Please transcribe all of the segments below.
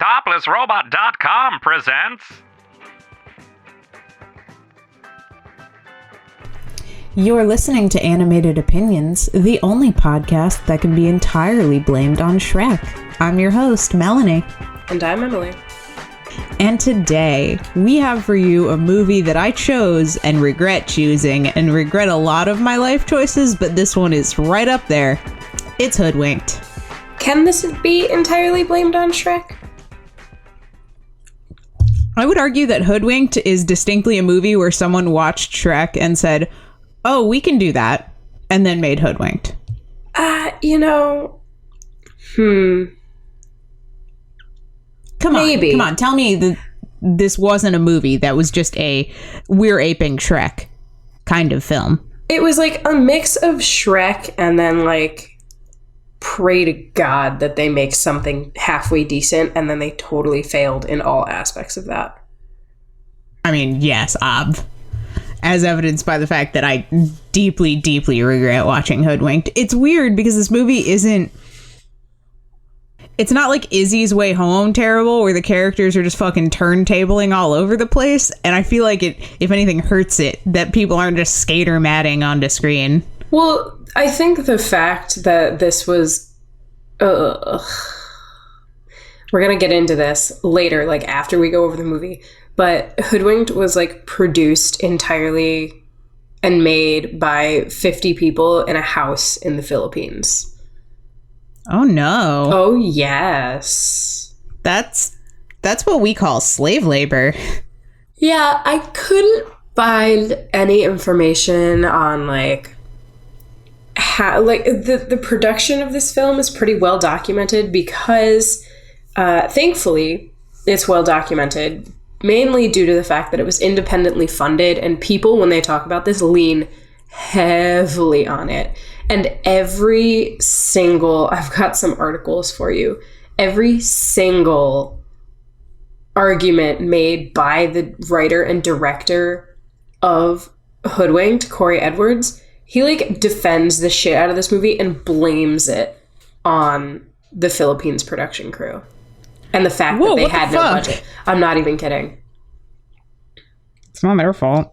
ToplessRobot.com presents... You're listening to Animated Opinions, the only podcast that can be entirely blamed on Shrek. I'm your host, Melanie. And I'm Emily. And today, we have for you a movie that I chose and regret choosing, and regret a lot of my life choices, but this one is right up there. It's Hoodwinked. Can this be entirely blamed on Shrek? I would argue that Hoodwinked is distinctly a movie where someone watched Shrek and said, oh, we can do that, and then made Hoodwinked. Come on, tell me that this wasn't a movie that was just a we're aping Shrek kind of film. It was like a mix of Shrek and then like pray to God that they make something halfway decent, and then they totally failed in all aspects of that. I mean, yes, as evidenced by the fact that I deeply, deeply regret watching Hoodwinked. It's weird because this movie isn't... It's not like Izzy's Way Home terrible, where the characters are just fucking turntabling all over the place. And I feel like it, if anything, hurts it that people aren't just skater matting onto screen. Well, I think the fact that this was... we're going to get into this later, like after we go over the movie. But Hoodwinked was like produced entirely and made by 50 people in a house in the Philippines. Oh no. Oh yes. That's what we call slave labor. Yeah, I couldn't find any information on like how like the production of this film is pretty well documented because thankfully it's well documented. Mainly due to the fact that it was independently funded, and people, when they talk about this, lean heavily on it. And every single, I've got some articles for you, every single argument made by the writer and director of Hoodwinked, Cory Edwards, he like defends the shit out of this movie and blames it on the Philippines production crew. And the fact that they had no budget. I'm not even kidding. It's not their fault.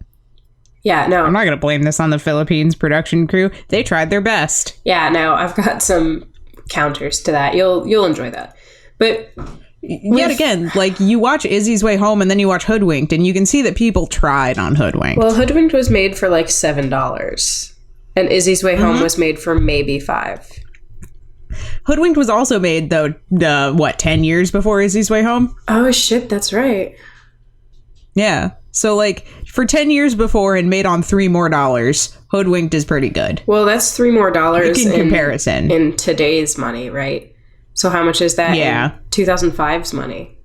Yeah, no. I'm not going to blame this on the Philippines production crew. They tried their best. Yeah, no, I've got some counters to that. You'll enjoy that. But yet again, like you watch Izzy's Way Home and then you watch Hoodwinked, and you can see that people tried on Hoodwinked. Well, Hoodwinked was made for like $7. And Izzy's Way Home was made for maybe $5. Hoodwinked was also made, though, 10 years before Izzy's Way Home? Oh, shit, that's right. Yeah. So, like, for 10 years before and made on $3 more, Hoodwinked is pretty good. Well, that's $3 more in comparison. In today's money, right? So how much is that in 2005's money?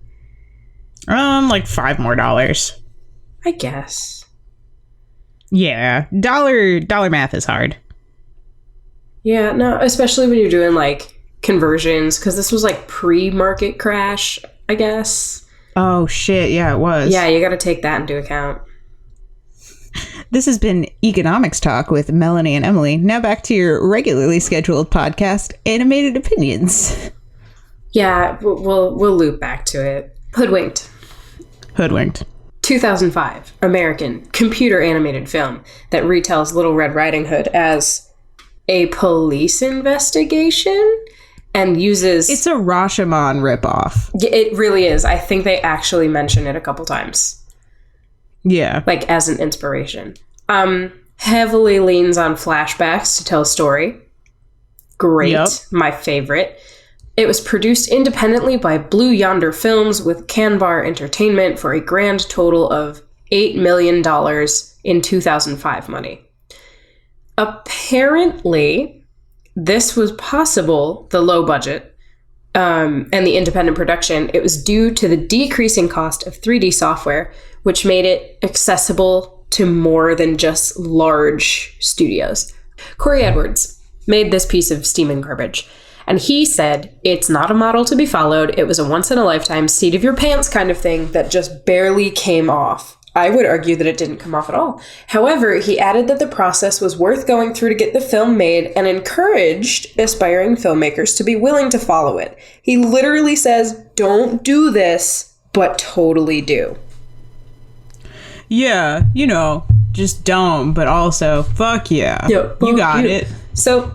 Like $5 more. I guess. Yeah. Dollar math is hard. Yeah, no, especially when you're doing, like, conversions, because this was, like, pre-market crash, I guess. Oh, shit, yeah, it was. Yeah, you gotta take that into account. This has been Economics Talk with Melanie and Emily. Now back to your regularly scheduled podcast, Animated Opinions. Yeah, we'll loop back to it. Hoodwinked. 2005, American computer animated film that retells Little Red Riding Hood as a police investigation and uses... It's a Rashomon ripoff. It really is. I think they actually mention it a couple times. Yeah. Like, as an inspiration. Heavily leans on flashbacks to tell a story. Great. Yep. My favorite. It was produced independently by Blue Yonder Films with Canbar Entertainment for a grand total of $8 million in 2005 money. Apparently, this was possible, the low budget, and the independent production. It was due to the decreasing cost of 3D software, which made it accessible to more than just large studios. Cory Edwards made this piece of steaming garbage, and he said, it's not a model to be followed. It was a once-in-a-lifetime, seat-of-your-pants kind of thing that just barely came off. I would argue that it didn't come off at all. However, he added that the process was worth going through to get the film made and encouraged aspiring filmmakers to be willing to follow it. He literally says, don't do this, but totally do. Yeah, just don't, but also, fuck yeah. You got it. So,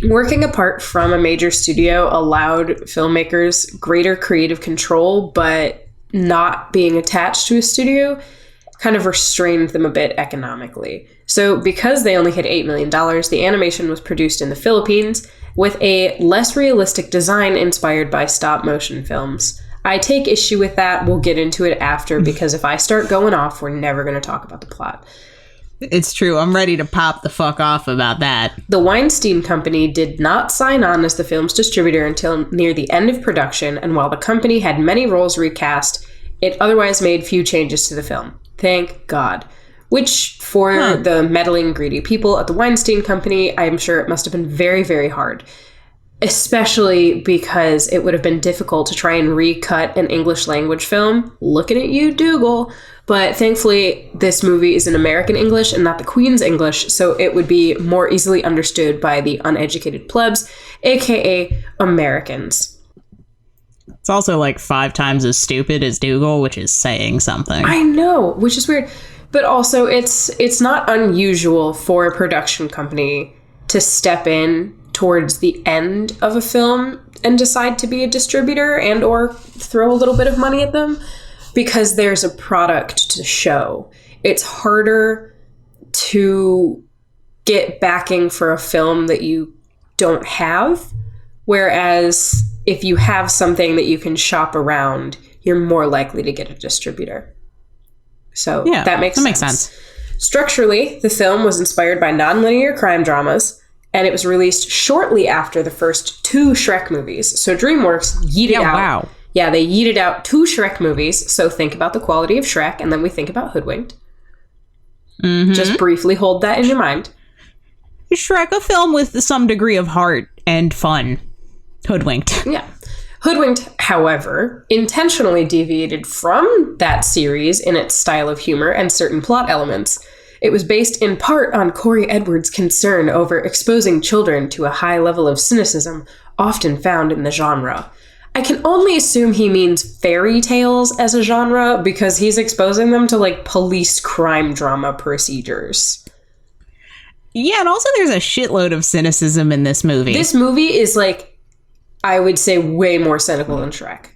working apart from a major studio allowed filmmakers greater creative control, but not being attached to a studio kind of restrained them a bit economically. So because they only had $8 million, the animation was produced in the Philippines with a less realistic design inspired by stop motion films. I take issue with that. We'll get into it after, because if I start going off, we're never going to talk about the plot. It's true. I'm ready to pop the fuck off about that. The Weinstein Company did not sign on as the film's distributor until near the end of production, and while the company had many roles recast, it otherwise made few changes to the film. Thank God. Which, for the meddling, greedy people at the Weinstein Company, I'm sure it must have been very, very hard. Especially because it would have been difficult to try and recut an English language film. Looking at you, Dougal. But thankfully, this movie is in American English and not the Queen's English, so it would be more easily understood by the uneducated plebs, aka Americans. It's also like 5 times as stupid as Dougal, which is saying something. I know, which is weird. But also, it's not unusual for a production company to step in towards the end of a film and decide to be a distributor and or throw a little bit of money at them, because there's a product to show. It's harder to get backing for a film that you don't have, whereas if you have something that you can shop around, you're more likely to get a distributor. So yeah, that makes sense. Structurally, the film was inspired by nonlinear crime dramas, and it was released shortly after the first 2 Shrek movies. So DreamWorks yeeted out. Wow. Yeah, they yeeted out 2 Shrek movies. So think about the quality of Shrek, and then we think about Hoodwinked. Mm-hmm. Just briefly hold that in your mind. Shrek, a film with some degree of heart and fun. Hoodwinked. Yeah. Hoodwinked, however, intentionally deviated from that series in its style of humor and certain plot elements. It was based in part on Cory Edwards' concern over exposing children to a high level of cynicism often found in the genre. I can only assume he means fairy tales as a genre, because he's exposing them to, like, police crime drama procedures. Yeah, and also there's a shitload of cynicism in this movie. This movie is, like, I would say way more cynical than Shrek.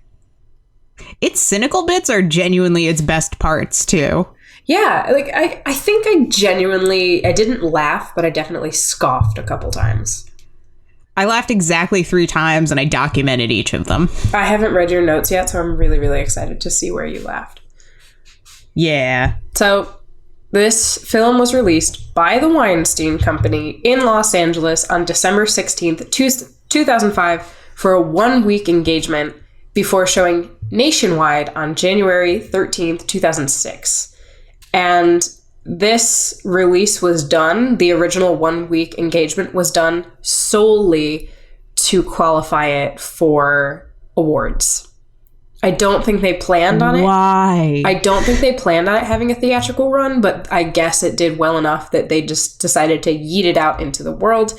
Its cynical bits are genuinely its best parts, too. Yeah, like, I think I didn't laugh, but I definitely scoffed a couple times. I laughed exactly 3 times, and I documented each of them. I haven't read your notes yet, so I'm really, really excited to see where you laughed. Yeah. So, this film was released by the Weinstein Company in Los Angeles on December 16th, 2005, for a 1-week engagement before showing nationwide on January 13th, 2006. And this release was done, the original 1-week engagement was done solely to qualify it for awards. I don't think they planned on it. Why? I don't think they planned on it having a theatrical run, but I guess it did well enough that they just decided to yeet it out into the world.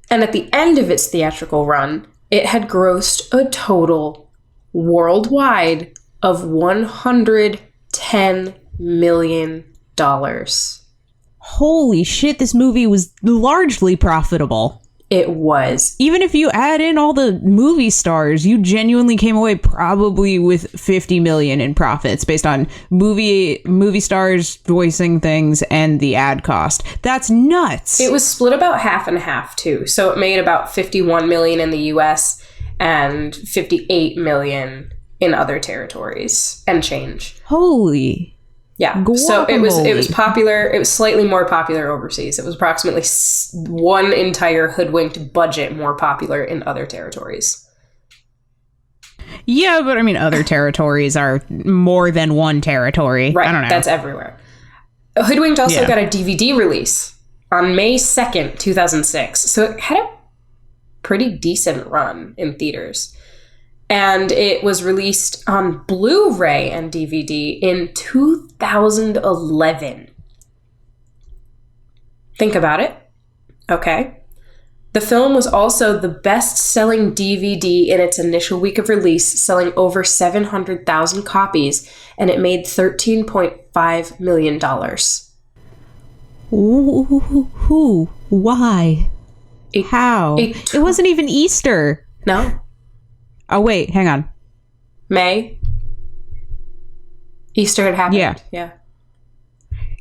And at the end of its theatrical run, it had grossed a total worldwide of $110 million. Holy shit, this movie was largely profitable. It was. Even if you add in all the movie stars, you genuinely came away probably with $50 million in profits based on movie stars voicing things and the ad cost. That's nuts. It was split about half and half too. So it made about $51 million in the US and $58 million in other territories and change. Holy. Yeah, guacamole. So it was popular. It was slightly more popular overseas. It was approximately one entire Hoodwinked budget more popular in other territories. Yeah, but I mean, other territories are more than one territory. Right, I don't know. That's everywhere. Hoodwinked also got a DVD release on May 2nd, 2006. So it had a pretty decent run in theaters. And it was released on Blu-ray and DVD in 2011. Think about it. Okay. The film was also the best-selling DVD in its initial week of release, selling over 700,000 copies, and it made $13.5 million. Who? Why? How? It wasn't even Easter. No. Oh, wait, hang on. May. Easter had happened. Yeah.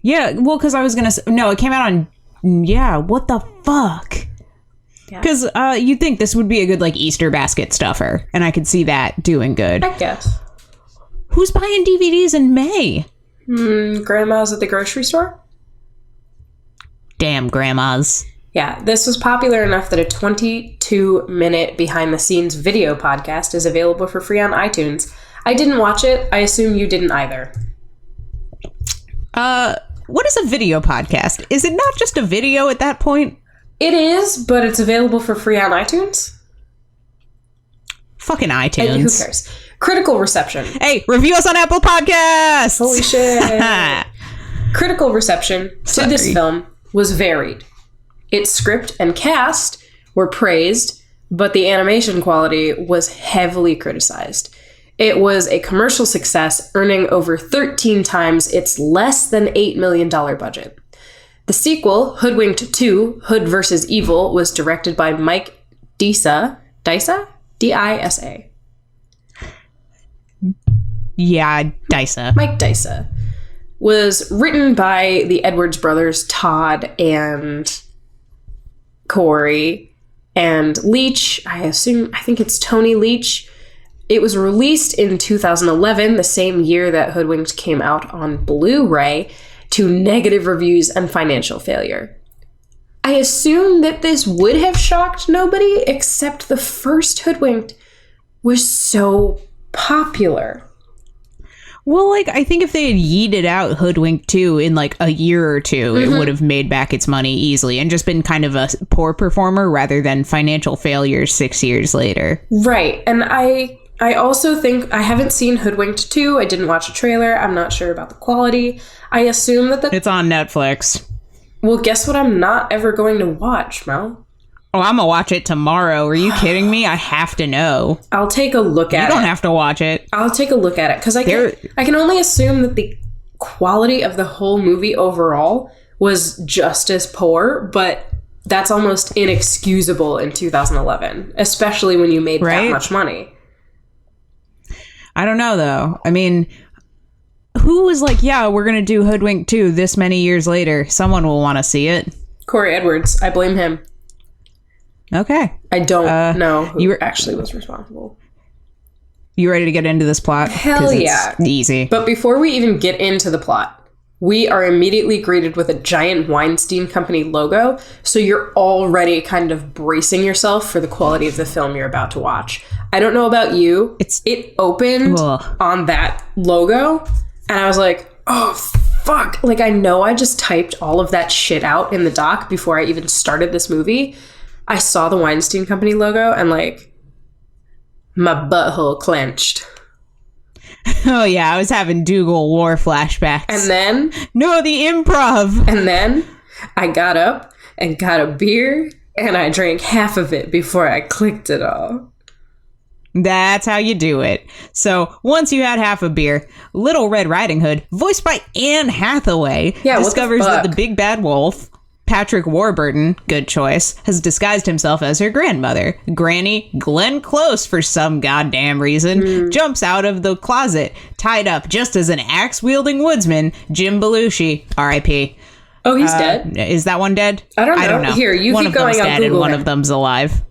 Yeah, well, because I was going to say, no, it came out on, what the fuck? Because you'd think this would be a good, like, Easter basket stuffer, and I could see that doing good. I guess. Who's buying DVDs in May? Grandma's at the grocery store? Damn grandmas. Yeah, this was popular enough that a 22-minute behind-the-scenes video podcast is available for free on iTunes. I didn't watch it. I assume you didn't either. What is a video podcast? Is it not just a video at that point? It is, but it's available for free on iTunes. Fucking iTunes. And who cares? Critical reception. Hey, review us on Apple Podcasts! Holy shit. Critical reception to this film was varied. Its script and cast were praised, but the animation quality was heavily criticized. It was a commercial success, earning over 13 times its less than $8 million budget. The sequel, Hoodwinked 2, Hood vs. Evil, was directed by Mike Disa? D-I-S-A. Yeah, Disa. Mike Disa. Was written by the Edwards brothers, Todd and Cory, and Leach. I think it's Tony Leach. It was released in 2011, the same year that Hoodwinked came out on Blu-ray, to negative reviews and financial failure. I assume that this would have shocked nobody, except the first Hoodwinked was so popular. Well, like, I think if they had yeeted out Hoodwinked 2 in, like, a year or two, it would have made back its money easily and just been kind of a poor performer rather than financial failure 6 years later. Right. And I also think, I haven't seen Hoodwinked 2. I didn't watch a trailer. I'm not sure about the quality. I assume that It's on Netflix. Well, guess what I'm not ever going to watch, Mel? Oh, I'm gonna watch it tomorrow. Are you kidding me? I have to know. I'll take a look at it. You don't have to watch it. I'll take a look at it, because I can only assume that the quality of the whole movie overall was just as poor, but that's almost inexcusable in 2011, especially when you made that much money. I don't know, though. I mean, who was like, yeah, we're going to do Hoodwink 2 this many years later? Someone will want to see it. Cory Edwards. I blame him. Okay. I don't know who actually was responsible. You ready to get into this plot? Hell yeah. It's easy. But before we even get into the plot, we are immediately greeted with a giant Weinstein Company logo, so you're already kind of bracing yourself for the quality of the film you're about to watch. I don't know about you. It opened on that logo, and I was like, oh, fuck. Like, I know I just typed all of that shit out in the doc before I even started this movie. I saw the Weinstein Company logo, and, like, my butthole clenched. Oh, yeah, I was having Dougal War flashbacks. And then... No, the improv! And then I got up and got a beer, and I drank half of it before I clicked it all. That's how you do it. So, once you had half a beer, Little Red Riding Hood, voiced by Anne Hathaway, discovers that the big bad wolf, Patrick Warburton, good choice, has disguised himself as her grandmother. Granny Glenn Close, for some goddamn reason, jumps out of the closet, tied up just as an axe-wielding woodsman, Jim Belushi, R.I.P. Oh, he's dead? Is that one dead? I don't know. Here, you one keep of going, them's I'll dead Google and one him. of them's alive.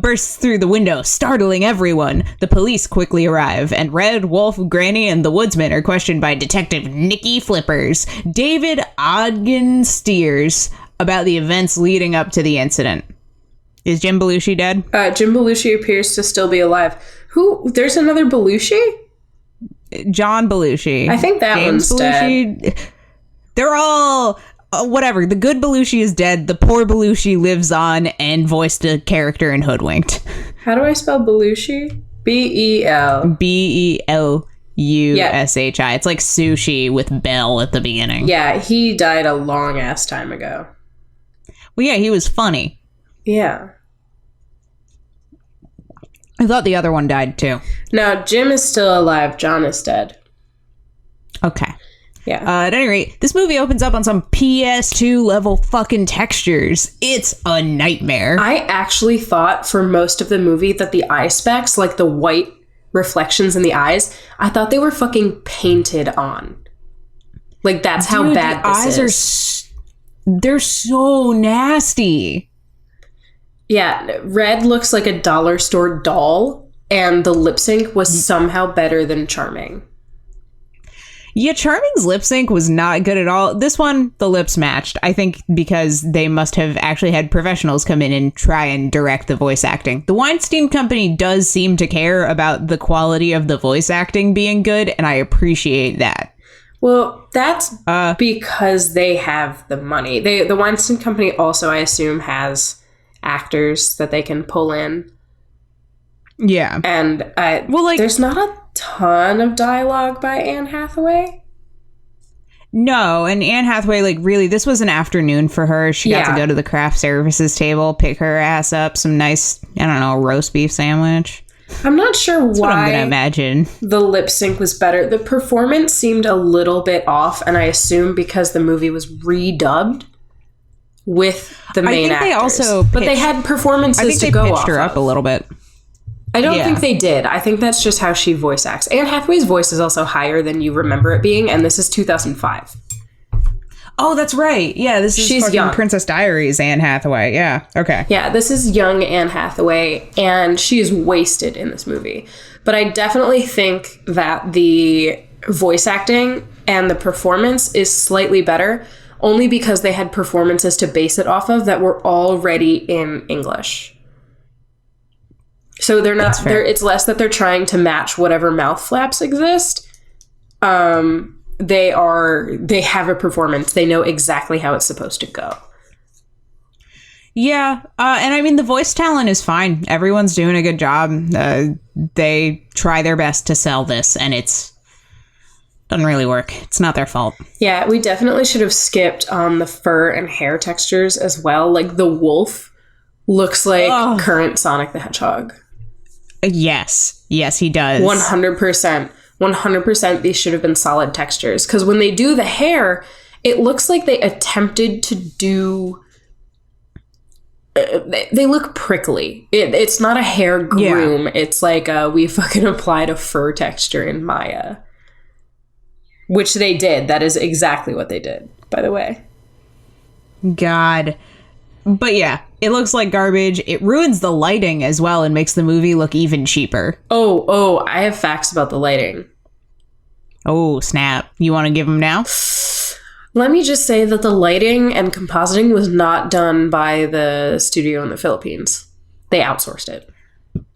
Bursts through the window, startling everyone. The police quickly arrive, and Red, Wolf, Granny, and the woodsman are questioned by Detective Nicky Flippers, David Ogden Steers, about the events leading up to the incident. Is Jim Belushi dead? Jim Belushi appears to still be alive. Who? There's another Belushi? John Belushi. I think that James one's Belushi. Dead. They're all... whatever. The good Belushi is dead. The poor Belushi lives on and voiced a character in Hoodwinked. How do I spell Belushi? B-E-L. Belushi. It's like sushi with Bell at the beginning. Yeah, he died a long ass time ago. Well, yeah, he was funny. Yeah. I thought the other one died too. No, Jim is still alive. John is dead. Okay. Yeah. At any rate, this movie opens up on some PS2 level fucking textures. It's a nightmare. I actually thought for most of the movie that the eye specs, like the white reflections in the eyes, I thought they were fucking painted on. Like, that's how bad this is. They're so nasty. Yeah, Red looks like a dollar store doll, and the lip sync was somehow better than Charming. Yeah, Charming's lip sync was not good at all. This one, the lips matched. I think because they must have actually had professionals come in and try and direct the voice acting. The Weinstein Company does seem to care about the quality of the voice acting being good, and I appreciate that. Well, that's because they have the money. The Weinstein Company also, I assume, has actors that they can pull in. Yeah. And there's not a ton of dialogue by Anne Hathaway. No, and Anne Hathaway, like, really, this was an afternoon for her. She got to go to the craft services table, pick her ass up some nice, I don't know, roast beef sandwich. I'm not sure That's why what I'm gonna imagine. The lip sync was better. The performance seemed a little bit off, and I assume because the movie was redubbed with the main actors. But they had performances to go off. I think they pitched her up a little bit. I don't think they did. I think that's just how she voice acts. Anne Hathaway's voice is also higher than you remember it being, and this is 2005. Oh, that's right. Yeah, she's fucking young. Princess Diaries Anne Hathaway. Yeah, okay. Yeah, this is young Anne Hathaway, and she is wasted in this movie. But I definitely think that the voice acting and the performance is slightly better, only because they had performances to base it off of that were already in English. So they're not. It's less that they're trying to match whatever mouth flaps exist. They have a performance. They know exactly how it's supposed to go. Yeah, and I mean the voice talent is fine. Everyone's doing a good job. They try their best to sell this, and doesn't really work. It's not their fault. Yeah, we definitely should have skipped on the fur and hair textures as well. Like the wolf looks like current Sonic the Hedgehog. Yes, he does. 100%. 100% these should have been solid textures. Because when they do the hair, it looks like they attempted to do... they look prickly. It's not a hair groom. Yeah. It's like we fucking applied a fur texture in Maya. Which they did. That is exactly what they did, by the way. God. But yeah, it looks like garbage. It ruins the lighting as well and makes the movie look even cheaper. Oh, I have facts about the lighting. Oh, snap. You want to give them now? Let me just say that the lighting and compositing was not done by the studio in the Philippines. They outsourced it.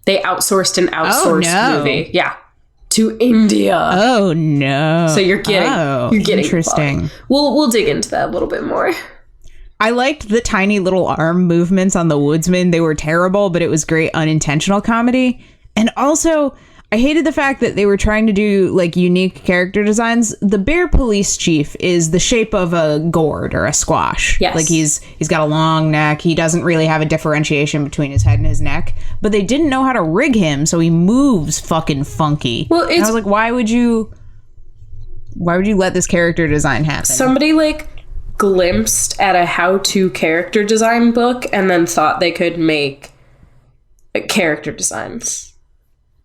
They outsourced an outsourced movie. Yeah. To India. Oh, no. So you're getting interesting. We'll dig into that a little bit more. I liked the tiny little arm movements on the woodsman. They were terrible, but it was great unintentional comedy. And also, I hated the fact that they were trying to do like unique character designs. The bear police chief is the shape of a gourd or a squash. Yes. Like he's got a long neck. He doesn't really have a differentiation between his head and his neck. But they didn't know how to rig him, so he moves fucking funky. Well, and I was like, why would you let this character design happen? Somebody glimpsed at a how-to character design book and then thought they could make character designs.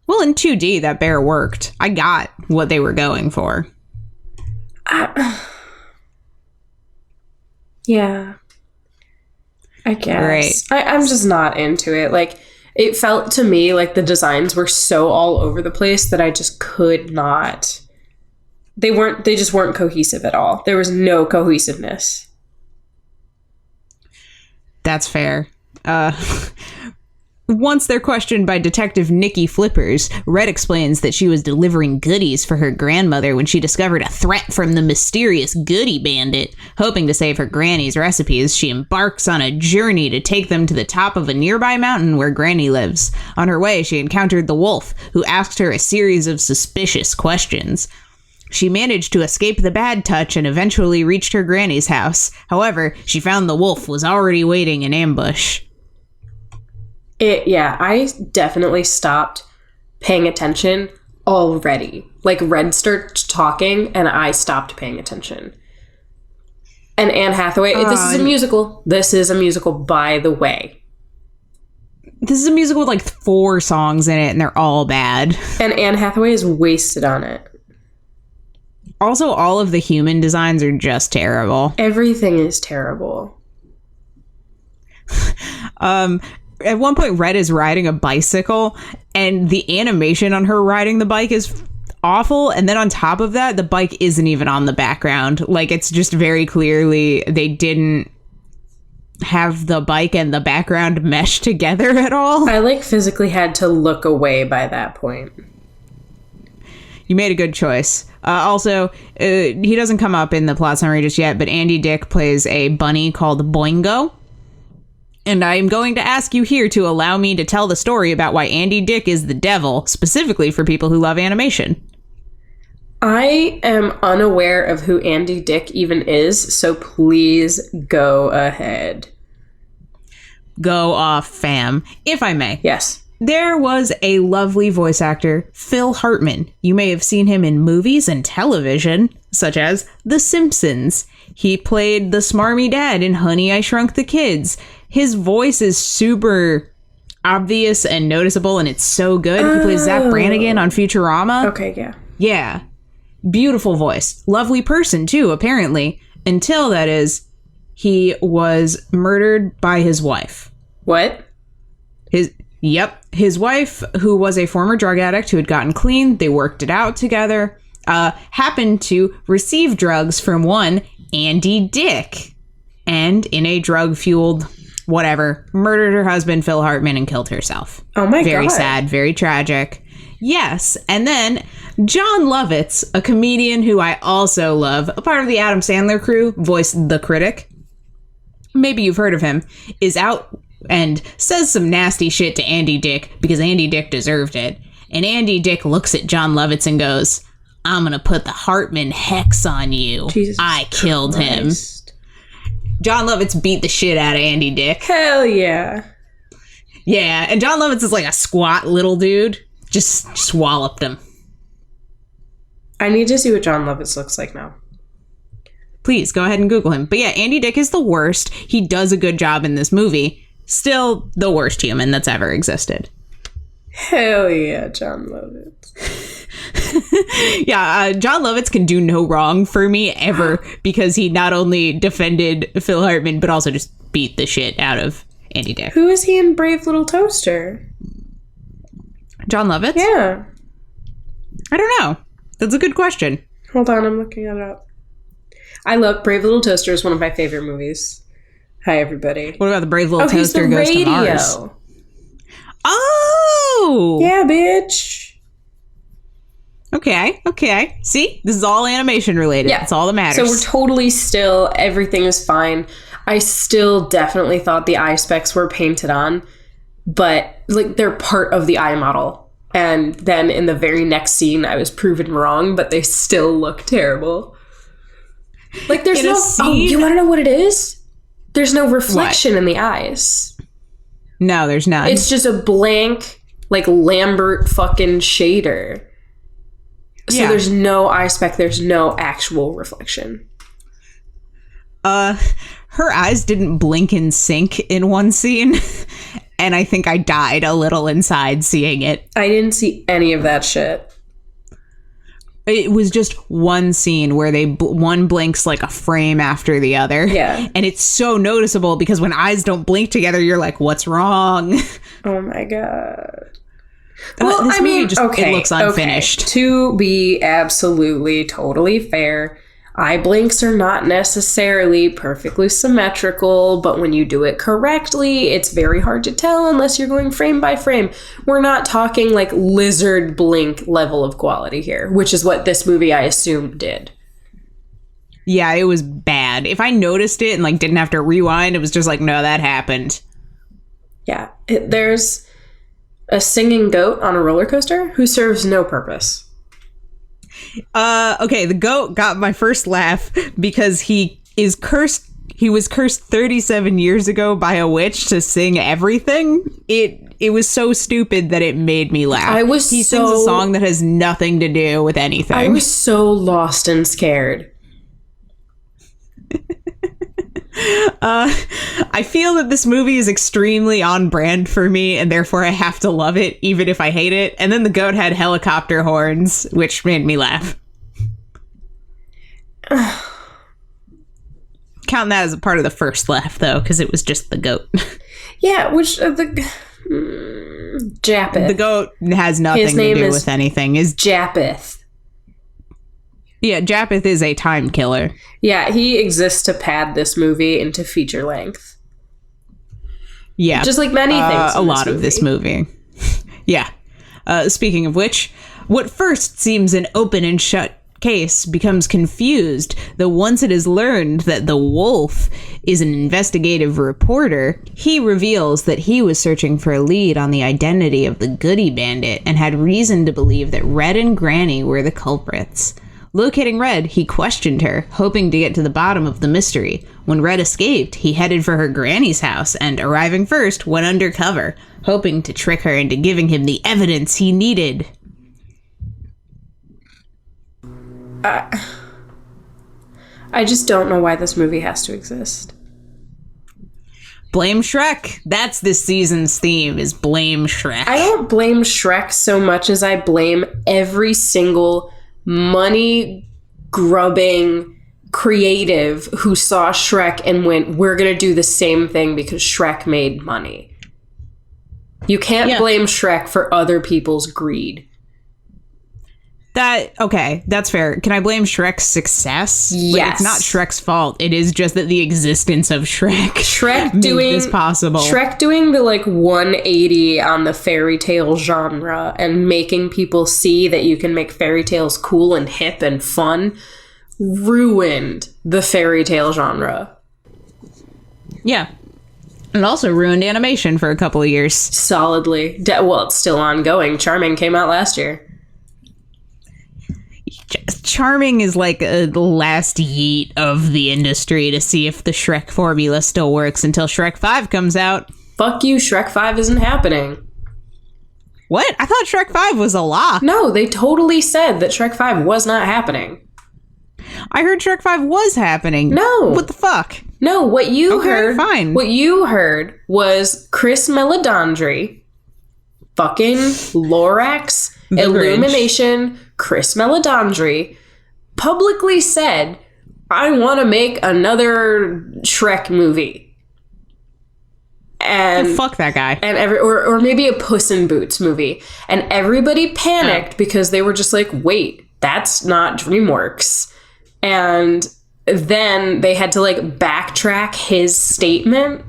Well, in 2D, that bear worked. I got what they were going for. Yeah. I guess. Right. I'm just not into it. Like, it felt to me like the designs were so all over the place that I just could not... They just weren't cohesive at all. There was no cohesiveness. Once they're questioned by Detective Nikki Flippers, Red explains that she was delivering goodies for her grandmother when she discovered a threat from the mysterious Goody Bandit. Hoping to save her granny's recipes, she embarks on a journey to take them to the top of a nearby mountain where Granny lives. On her way, she encountered the wolf, who asked her a series of suspicious questions. She managed to escape the bad touch and eventually reached her granny's house. However, she found the wolf was already waiting in ambush. I definitely stopped paying attention already. Like, Red starts talking, and I stopped paying attention. And Anne Hathaway, this is a musical. This is a musical, by the way. This is a musical with, like, 4 songs in it, and they're all bad. And Anne Hathaway is wasted on it. Also, all of the human designs are just terrible. Everything is terrible. At one point, Red is riding a bicycle, and the animation on her riding the bike is awful. And then on top of that, the bike isn't even on the background. Like, it's just very clearly they didn't have the bike and the background mesh together at all. I, like, physically had to look away by that point. You made a good choice. Also, he doesn't come up in the plot summary just yet, but Andy Dick plays a bunny called Boingo. And I'm going to ask you here to allow me to tell the story about why Andy Dick is the devil, specifically for people who love animation. I am unaware of who Andy Dick even is, so please go ahead. Go off, fam, if I may. Yes. There was a lovely voice actor, Phil Hartman. You may have seen him in movies and television, such as The Simpsons. He played the smarmy dad in Honey, I Shrunk the Kids. His voice is super obvious and noticeable, and it's so good. He plays Zach Brannigan on Futurama. Okay, yeah. Yeah. Beautiful voice. Lovely person, too, apparently. Until, that is, he was murdered by his wife. What? His wife, who was a former drug addict who had gotten clean, they worked it out together, happened to receive drugs from one Andy Dick. And in a drug-fueled whatever, murdered her husband, Phil Hartman, and killed herself. Oh my God. Very sad, very tragic. Yes, and then John Lovitz, a comedian who I also love, a part of the Adam Sandler crew, voiced the Critic. Maybe you've heard of him, is out and says some nasty shit to Andy Dick because Andy Dick deserved it. And Andy Dick looks at John Lovitz and goes, "I'm gonna put the Hartman hex on you. Jesus I killed Christ. him." John Lovitz beat the shit out of Andy Dick. Hell yeah. Yeah, and John Lovitz is like a squat little dude. Just walloped him. I need to see what John Lovitz looks like now. Please, go ahead and Google him. But yeah, Andy Dick is the worst. He does a good job in this movie. Still the worst human that's ever existed. Hell yeah, John Lovitz. Yeah, John Lovitz can do no wrong for me ever because he not only defended Phil Hartman, but also just beat the shit out of Andy Dick. Who is he in Brave Little Toaster? John Lovitz? Yeah. I don't know. That's a good question. Hold on, I'm looking it up. I love Brave Little Toaster is one of my favorite movies. Hi, everybody. What about the Brave Little Toaster Goes to Mars? Oh! Yeah, bitch. Okay. See? This is all animation related. Yeah. That's all that matters. So we're totally still, everything is fine. I still definitely thought the eye specs were painted on, but like they're part of the eye model. And then in the very next scene, I was proven wrong, but they still look terrible. Like there's no, you want to know what it is? There's no reflection in the eyes. No, there's none. It's just a blank, like Lambert fucking shader. So there's no eye spec, there's no actual reflection. Her eyes didn't blink in sync in one scene, and I think I died a little inside seeing it. I didn't see any of that shit. It was just one scene where one blinks like a frame after the other. Yeah. And it's so noticeable because when eyes don't blink together, you're like, what's wrong? Oh my God. Well, this movie just it looks unfinished. Okay. To be absolutely, totally fair, eye blinks are not necessarily perfectly symmetrical, but when you do it correctly, it's very hard to tell unless you're going frame by frame. We're not talking like lizard blink level of quality here, which is what this movie, I assume, did. Yeah, it was bad. If I noticed it and like didn't have to rewind, it was just like, no, that happened. Yeah, there's a singing goat on a roller coaster who serves no purpose. Okay, the goat got my first laugh because he is cursed. He was cursed 37 years ago by a witch to sing everything. It was so stupid that it made me laugh. He sings a song that has nothing to do with anything. I was so lost and scared. I feel that this movie is extremely on brand for me, and therefore I have to love it, even if I hate it. And then the goat had helicopter horns, which made me laugh. Counting that as a part of the first laugh, though, because it was just the goat. Yeah, which Japheth. The goat has nothing to do with anything. Is Japheth. Yeah, Japheth is a time killer. Yeah, he exists to pad this movie into feature length. Yeah. Just like many things a lot of this movie. Yeah. Speaking of which, what first seems an open and shut case becomes confused, though once it is learned that the wolf is an investigative reporter, he reveals that he was searching for a lead on the identity of the Goody Bandit and had reason to believe that Red and Granny were the culprits. Locating Red, he questioned her, hoping to get to the bottom of the mystery. When Red escaped, he headed for her granny's house and, arriving first, went undercover, hoping to trick her into giving him the evidence he needed. I just don't know why this movie has to exist. Blame Shrek. That's this season's theme, is blame Shrek. I don't blame Shrek so much as I blame every single money grubbing creative who saw Shrek and went, we're gonna do the same thing because Shrek made money. You can't blame Shrek for other people's greed. Okay, that's fair. Can I blame Shrek's success? Yes. Like, it's not Shrek's fault. It is just that the existence of Shrek made this possible. Shrek doing the 180 on the fairy tale genre and making people see that you can make fairy tales cool and hip and fun ruined the fairy tale genre. Yeah. And also ruined animation for a couple of years. Solidly. Well, it's still ongoing. Charming came out last year. Charming is like the last yeet of the industry to see if the Shrek formula still works until Shrek 5 comes out. Fuck you, Shrek 5 isn't happening. What? I thought Shrek 5 was a lock. No, they totally said that Shrek 5 was not happening. I heard Shrek 5 was happening. No. What the fuck? No, what you heard... Fine. What you heard was Chris Meledandri, fucking Lorax, Illumination, Chris Meledandri, publicly said, I want to make another Shrek movie. And fuck that guy. And or maybe a Puss in Boots movie. And everybody panicked because they were just like, wait, that's not DreamWorks. And then they had to backtrack his statement.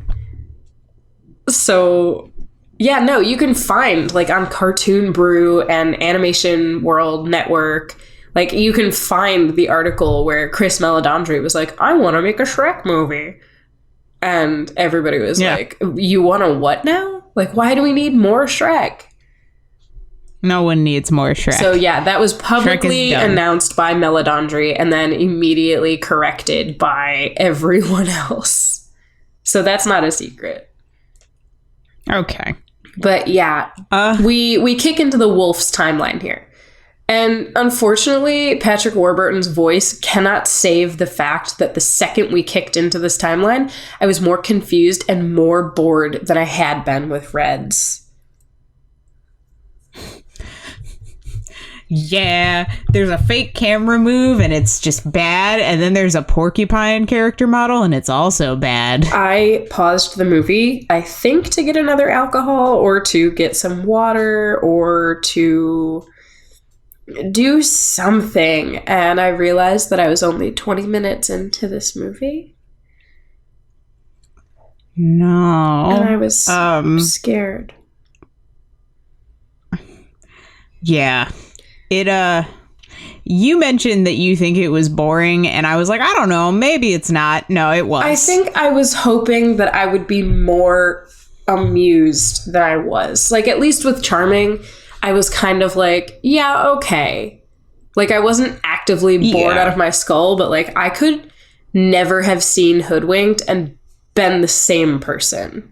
So yeah, no, you can find on Cartoon Brew and Animation World Network, you can find the article where Chris Meledandri was like, I want to make a Shrek movie. And everybody was like, you want to what now? Why do we need more Shrek? No one needs more Shrek. So yeah, that was publicly announced by Meledandri and then immediately corrected by everyone else. So that's not a secret. Okay. But yeah, we kick into the Wolf's timeline here. And unfortunately, Patrick Warburton's voice cannot save the fact that the second we kicked into this timeline, I was more confused and more bored than I had been with Reds. Yeah, there's a fake camera move and it's just bad. And then there's a porcupine character model and it's also bad. I paused the movie, I think to get another alcohol or to get some water or to do something. And I realized that I was only 20 minutes into this movie. No. And I was scared. Yeah. You mentioned that you think it was boring, and I was like, I don't know, maybe it's not. No, it was. I think I was hoping that I would be more amused than I was. Like, at least with Charming, I was kind of like, yeah, okay. Like, I wasn't actively bored out of my skull, but, like, I could never have seen Hoodwinked and been the same person.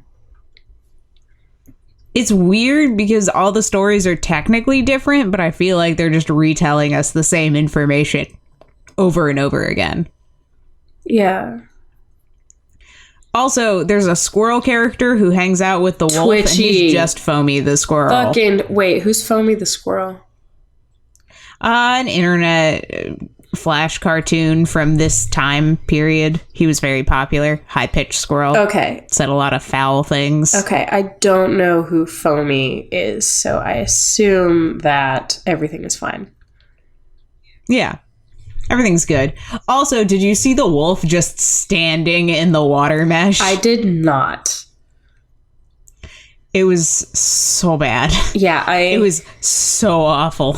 It's weird because all the stories are technically different, but I feel like they're just retelling us the same information over and over again. Yeah. Also, there's a squirrel character who hangs out with the wolf, Twitchy. and he's just Foamy the squirrel. Fucking, wait, who's Foamy the squirrel? An internet flash cartoon from this time period. He was very popular. High-pitched squirrel. Okay. Said a lot of foul things. Okay, I don't know who Foamy is, so I assume that everything is fine. Yeah. Everything's good. Also, did you see the wolf just standing in the water mesh? I did not. It was so bad. Yeah, It was so awful.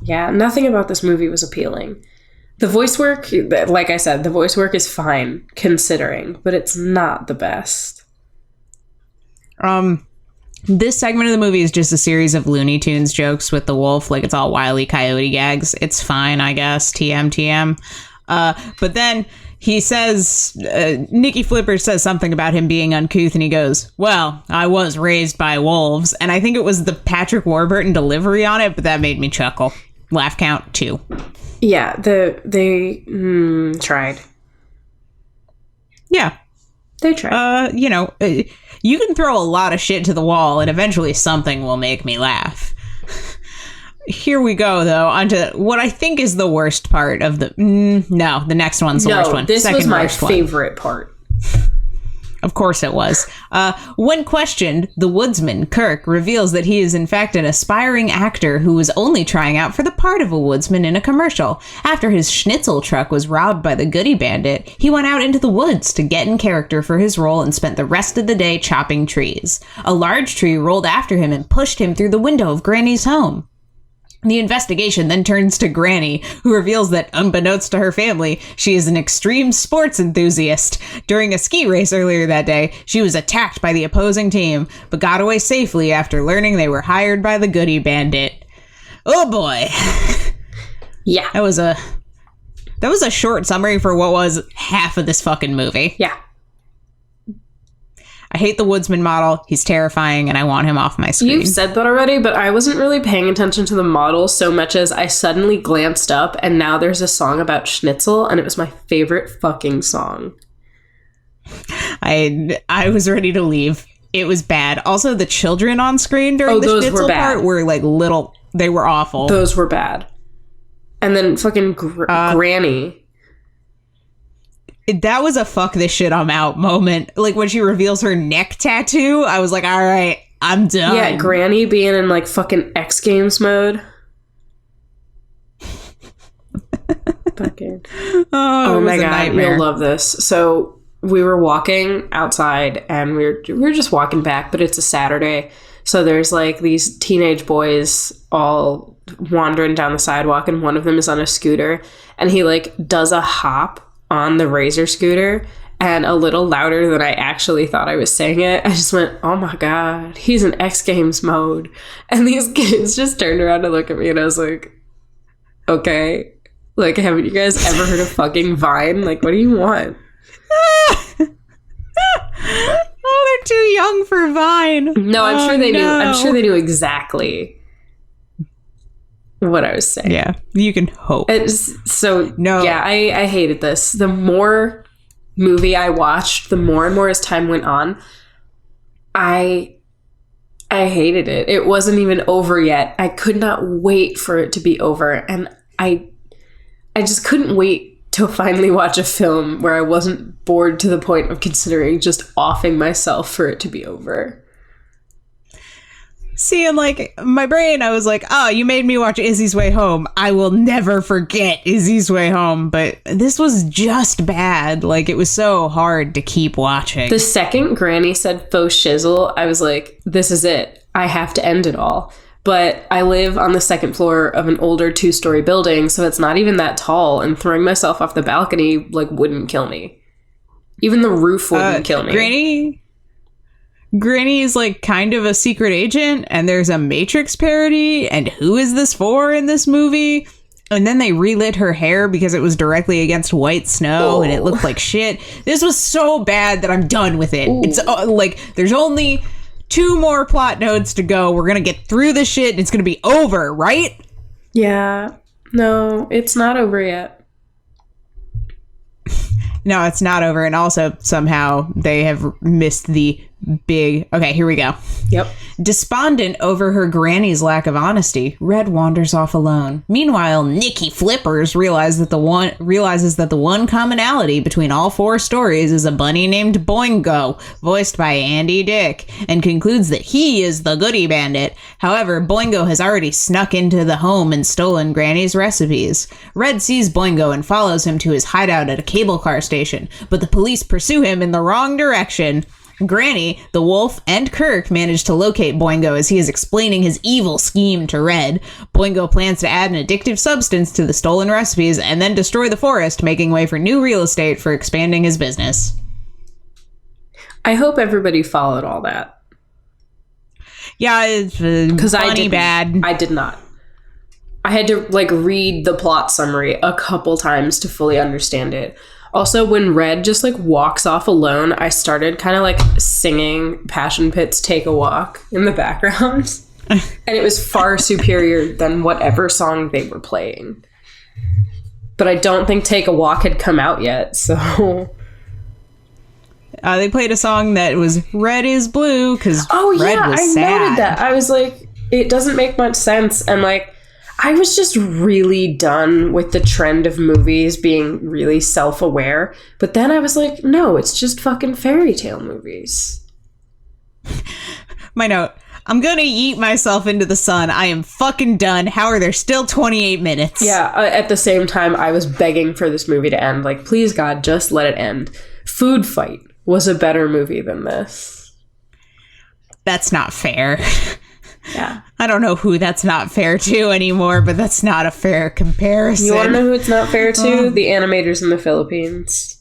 Yeah, nothing about this movie was appealing. The voice work, like I said, the voice work is fine, considering, but it's not the best. This segment of the movie is just a series of Looney Tunes jokes with the wolf. Like, it's all Wile E. Coyote gags. It's fine, I guess. TM. But then he says, Nikki Flipper says something about him being uncouth, and he goes, well, I was raised by wolves. And I think it was the Patrick Warburton delivery on it, but that made me chuckle. Laugh count 2. Yeah, they tried. Yeah. They tried. You can throw a lot of shit to the wall, and eventually something will make me laugh. Here we go, though, onto what I think is the worst part of the... no, the next one's the worst one. This Second was my worst one. favorite part. Of course it was. When questioned, the woodsman, Kirk, reveals that he is in fact an aspiring actor who was only trying out for the part of a woodsman in a commercial. After his schnitzel truck was robbed by the Goody Bandit, he went out into the woods to get in character for his role and spent the rest of the day chopping trees. A large tree rolled after him and pushed him through the window of Granny's home. The investigation then turns to Granny, who reveals that, unbeknownst to her family, she is an extreme sports enthusiast. During a ski race earlier that day, she was attacked by the opposing team, but got away safely after learning they were hired by the Goody Bandit. Oh boy. Yeah. That was a short summary for what was half of this fucking movie. Yeah. I hate the woodsman model. He's terrifying, and I want him off my screen. You've said that already, but I wasn't really paying attention to the model so much as I suddenly glanced up, and now there's a song about schnitzel, and it was my favorite fucking song. I was ready to leave. It was bad. Also, the children on screen during the schnitzel part were like little. They were awful. Those were bad. And then fucking Granny. That was a fuck this shit I'm out moment. Like when she reveals her neck tattoo, I was like, all right, I'm done. Yeah, Granny being in like fucking X Games mode. Fucking. Oh my god, you'll love this. So we were walking outside and we were just walking back, but it's a Saturday. So there's like these teenage boys all wandering down the sidewalk, and one of them is on a scooter, and he like does a hop on the Razor scooter, and a little louder than I actually thought I was saying it. I just went, oh my god, he's in X Games mode. And these kids just turned around to look at me, and I was like, okay. Like, haven't you guys ever heard of fucking Vine? Like, what do you want? Oh, they're too young for Vine. No, I'm sure they knew. I'm sure they knew exactly what I was saying. Yeah, you can hope. Yeah, I hated this. The more movie I watched, the more and more as time went on, I hated it. It wasn't even over yet. I could not wait for it to be over, and I just couldn't wait to finally watch a film where I wasn't bored to the point of considering just offing myself for it to be over. seeing like my brain, I was like, oh, you made me watch Izzy's Way Home. I will never forget Izzy's Way Home. But this was just bad. Like, it was so hard to keep watching. The second Granny said faux shizzle, I was like, this is it. I have to end it all. But I live on the second floor of an older 2-story building, so it's not even that tall, and throwing myself off the balcony like wouldn't kill me. Even the roof wouldn't kill me. Granny is like kind of a secret agent, and there's a Matrix parody, and who is this for in this movie? And then they relit her hair because it was directly against white snow, and it looked like shit. This was so bad that I'm done with it. Ooh. It's like there's only 2 more plot nodes to go. We're gonna get through this shit, and it's gonna be over, right? Yeah. No, it's not over yet. No, it's not over. And also, somehow, they have missed the big... Okay, here we go. Yep. Despondent over her granny's lack of honesty, Red wanders off alone. Meanwhile, Nikki Flippers realizes that the one commonality between all 4 stories is a bunny named Boingo, voiced by Andy Dick, and concludes that he is the goody bandit. However, Boingo has already snuck into the home and stolen Granny's recipes. Red sees Boingo and follows him to his hideout at a cable car station, but the police pursue him in the wrong direction. Granny, the wolf, and Kirk manage to locate Boingo as he is explaining his evil scheme to Red. Boingo plans to add an addictive substance to the stolen recipes and then destroy the forest, making way for new real estate for expanding his business. I hope everybody followed all that. Yeah, it's funny bad. I did not. I had to read the plot summary a couple times to fully understand it. Also, when Red just walks off alone, I started kind of singing Passion Pit's Take a Walk in the background. And it was far superior than whatever song they were playing. But I don't think Take a Walk had come out yet, so... they played a song that was Red is Blue, because Red was sad. I noted that. I was like, it doesn't make much sense. And I was just really done with the trend of movies being really self-aware. But then I was like, no, it's just fucking fairy tale movies. My note, I'm gonna yeet myself into the sun. I am fucking done. How are there still 28 minutes? Yeah, at the same time, I was begging for this movie to end. Please, God, just let it end. Food Fight was a better movie than this. That's not fair. Yeah. I don't know who that's not fair to anymore, but that's not a fair comparison. You want to know who it's not fair to? The animators in the Philippines.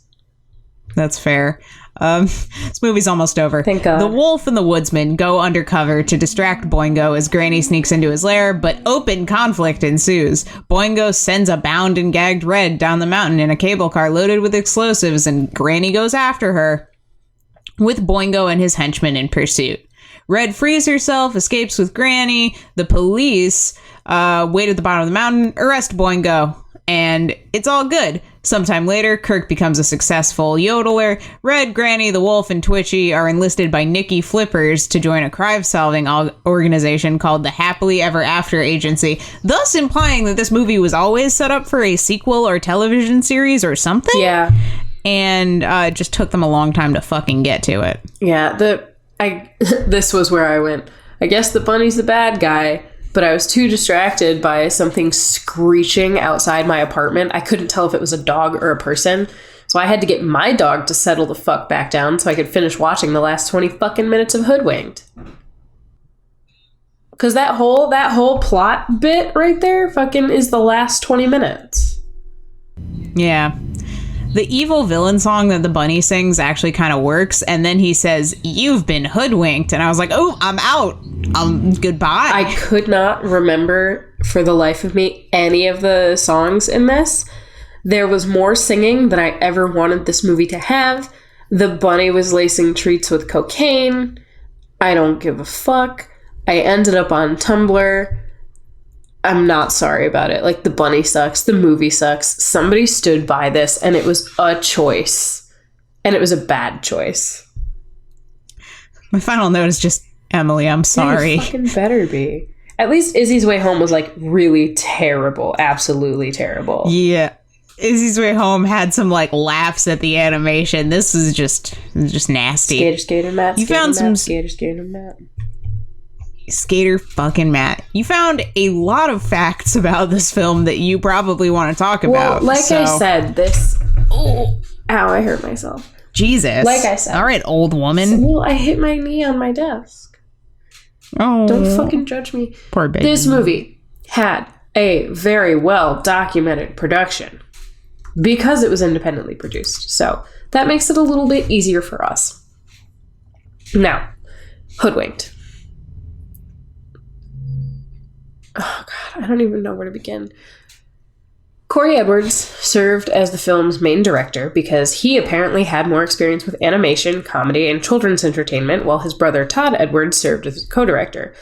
That's fair. This movie's almost over. Thank God. The wolf and the woodsman go undercover to distract Boingo as Granny sneaks into his lair, but open conflict ensues. Boingo sends a bound and gagged Red down the mountain in a cable car loaded with explosives, and Granny goes after her, with Boingo and his henchmen in pursuit. Red frees herself, escapes with Granny. The police wait at the bottom of the mountain, arrest Boingo, and it's all good. Sometime later, Kirk becomes a successful yodeler. Red, Granny, the wolf, and Twitchy are enlisted by Nikki Flippers to join a crime-solving organization called the Happily Ever After Agency, thus implying that this movie was always set up for a sequel or television series or something. Yeah. And it just took them a long time to fucking get to it. Yeah, this was where I went, I guess the bunny's the bad guy, but I was too distracted by something screeching outside my apartment. I couldn't tell if it was a dog or a person, so I had to get my dog to settle the fuck back down so I could finish watching the last 20 fucking minutes of Hoodwinked. Because that whole plot bit right there fucking is the last 20 minutes. Yeah. The evil villain song that the bunny sings actually kind of works, and then he says, "You've been hoodwinked," and I was like, oh, I'm out. Goodbye. I could not remember for the life of me any of the songs in this. There was more singing than I ever wanted this movie to have. The bunny was lacing treats with cocaine. I don't give a fuck. I ended up on Tumblr. I'm not sorry about it. The bunny sucks. The movie sucks. Somebody stood by this, and it was a choice. And it was a bad choice. My final note is just, Emily, I'm sorry. You fucking better be. At least Izzy's Way Home was, really terrible. Absolutely terrible. Yeah. Izzy's Way Home had some, laughs at the animation. This is just nasty. Skater, skater, Matt. You found some... Skater, skater, Matt. Skater fucking Matt, you found a lot of facts about this film that you probably want to talk about. Well, I said, this... Oh, ow, I hurt myself. Jesus. Like I said. All right, old woman. Well, I hit my knee on my desk. Oh. Don't fucking judge me. Poor baby. This movie had a very well documented production because it was independently produced. So that makes it a little bit easier for us. Now, Hoodwinked. Oh, God, I don't even know where to begin. Cory Edwards served as the film's main director because he apparently had more experience with animation, comedy, and children's entertainment, while his brother Todd Edwards served as co-director.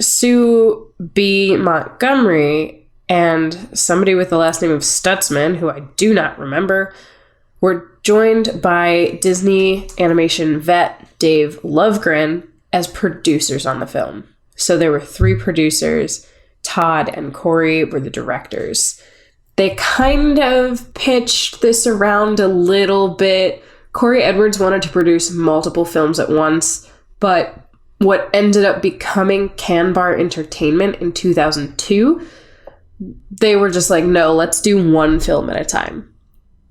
Sue B. Montgomery and somebody with the last name of Stutzman, who I do not remember, were joined by Disney animation vet Dave Lovegren as producers on the film. So there were 3 producers. Todd and Cory were the directors. They kind of pitched this around a little bit. Cory Edwards wanted to produce multiple films at once, but what ended up becoming Can Bar Entertainment in 2002, they were just like, no, let's do one film at a time.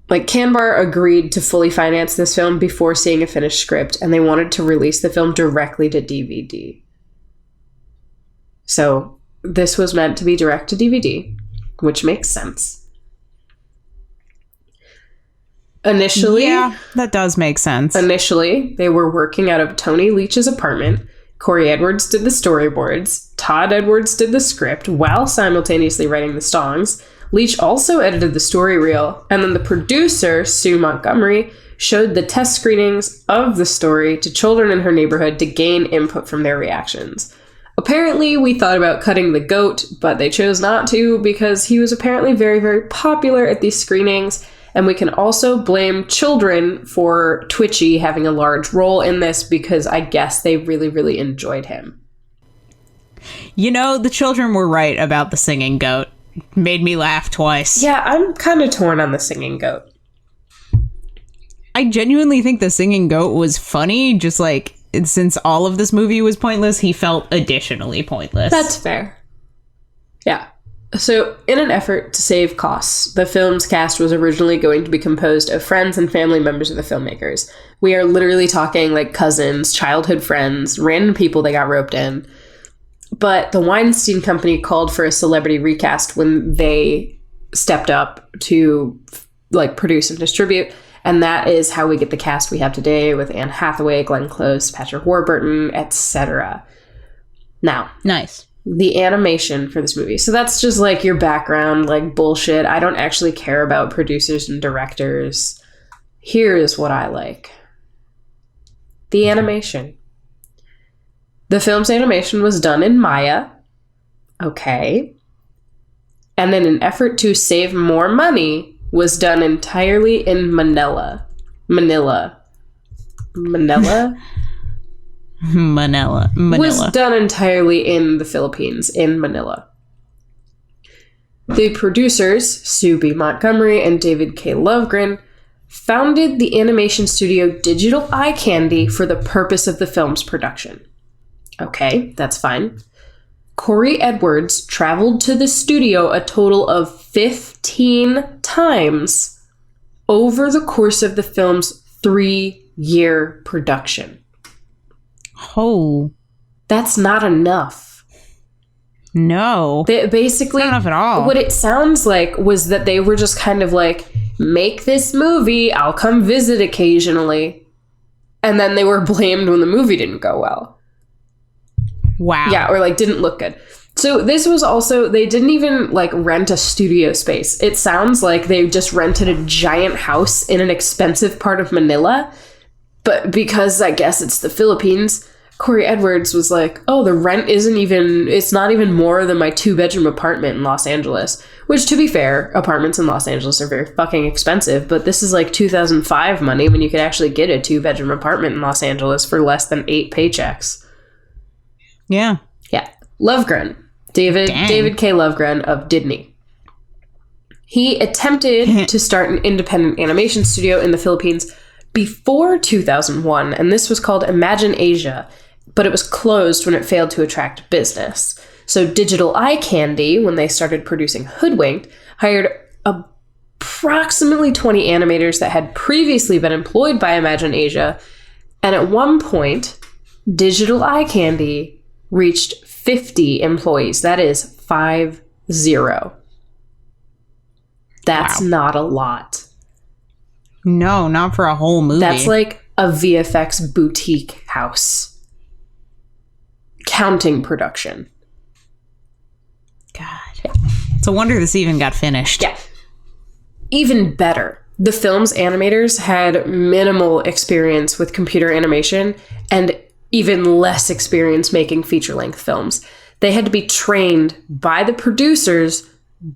Like, Can Bar agreed to fully finance this film before seeing a finished script, and they wanted to release the film directly to DVD. So this was meant to be direct to DVD, which makes sense. Initially... Yeah, that does make sense. Initially, they were working out of Tony Leach's apartment. Cory Edwards did the storyboards. Todd Edwards did the script while simultaneously writing the songs. Leach also edited the story reel. And then the producer, Sue Montgomery, showed the test screenings of the story to children in her neighborhood to gain input from their reactions. Apparently, we thought about cutting the goat, but they chose not to because he was apparently very, very popular at these screenings. And we can also blame children for Twitchy having a large role in this because I guess they really, really enjoyed him. You know, the children were right about the singing goat. Made me laugh twice. Yeah, I'm kind of torn on the singing goat. I genuinely think the singing goat was funny, just like... Since all of this movie was pointless, he felt additionally pointless. That's fair. Yeah. So, in an effort to save costs, the film's cast was originally going to be composed of friends and family members of the filmmakers. We are literally talking like cousins, childhood friends, random people that got roped in. But the Weinstein Company called for a celebrity recast when they stepped up to like produce and distribute. And that is how we get the cast we have today with Anne Hathaway, Glenn Close, Patrick Warburton, etc. Now, nice. The animation for this movie. So that's just like your background, like bullshit. I don't actually care about producers and directors. Here is what I like. The animation. The film's animation was done in Maya. Okay. And in an effort to save more money, was done entirely in Manila. Manila. Was done entirely in the Philippines, in Manila. The producers, Sue B. Montgomery and David K. Lovegren, founded the animation studio Digital Eye Candy for the purpose of the film's production. Okay, that's fine. Cory Edwards traveled to the studio a total of 15 times over the course of the film's 3-year production. Oh. That's not enough. No. Basically, not enough at all. What it sounds like was that they were just kind of like, make this movie, I'll come visit occasionally. And then they were blamed when the movie didn't go well. Wow. Yeah, or like didn't look good. So this was also, they didn't even like rent a studio space. It sounds like they just rented a giant house in an expensive part of Manila. But because I guess it's the Philippines, Cory Edwards was like, oh, the rent it's not even more than my 2-bedroom apartment in Los Angeles. Which, to be fair, apartments in Los Angeles are very fucking expensive. But this is like 2005 money when you could actually get a 2-bedroom apartment in Los Angeles for less than 8 paychecks. Yeah. Yeah. Lovegren. David K. Lovegren of Disney. He attempted to start an independent animation studio in the Philippines before 2001, and this was called Imagine Asia. but it was closed when it failed to attract business. So Digital Eye Candy, when they started producing Hoodwinked, hired approximately 20 animators that had previously been employed by Imagine Asia, and at one point, Digital Eye Candy reached 50 employees. That is 50. That's not a lot. No, not for a whole movie. That's like a VFX boutique house. Counting production. God. Yeah. It's a wonder this even got finished. Yeah. Even better, the film's animators had minimal experience with computer animation and even less experience making feature-length films. They had to be trained by the producers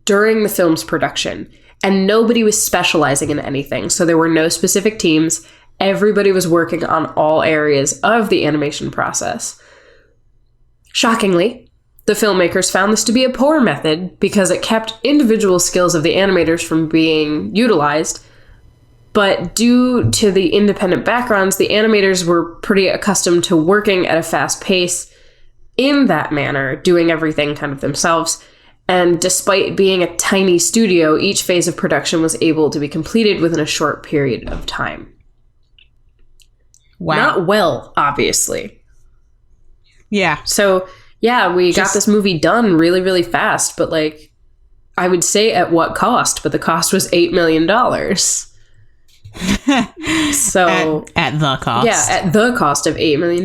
during the film's production, and nobody was specializing in anything, so there were no specific teams. Everybody was working on all areas of the animation process. Shockingly, the filmmakers found this to be a poor method because it kept individual skills of the animators from being utilized. But due to the independent backgrounds, the animators were pretty accustomed to working at a fast pace in that manner, doing everything kind of themselves. And despite being a tiny studio, each phase of production was able to be completed within a short period of time. Wow. Not well, obviously. Yeah. So, yeah, we got this movie done really, really fast, but like, I would say at what cost? But the cost was $8 million. So at the cost. Yeah, at the cost of $8 million.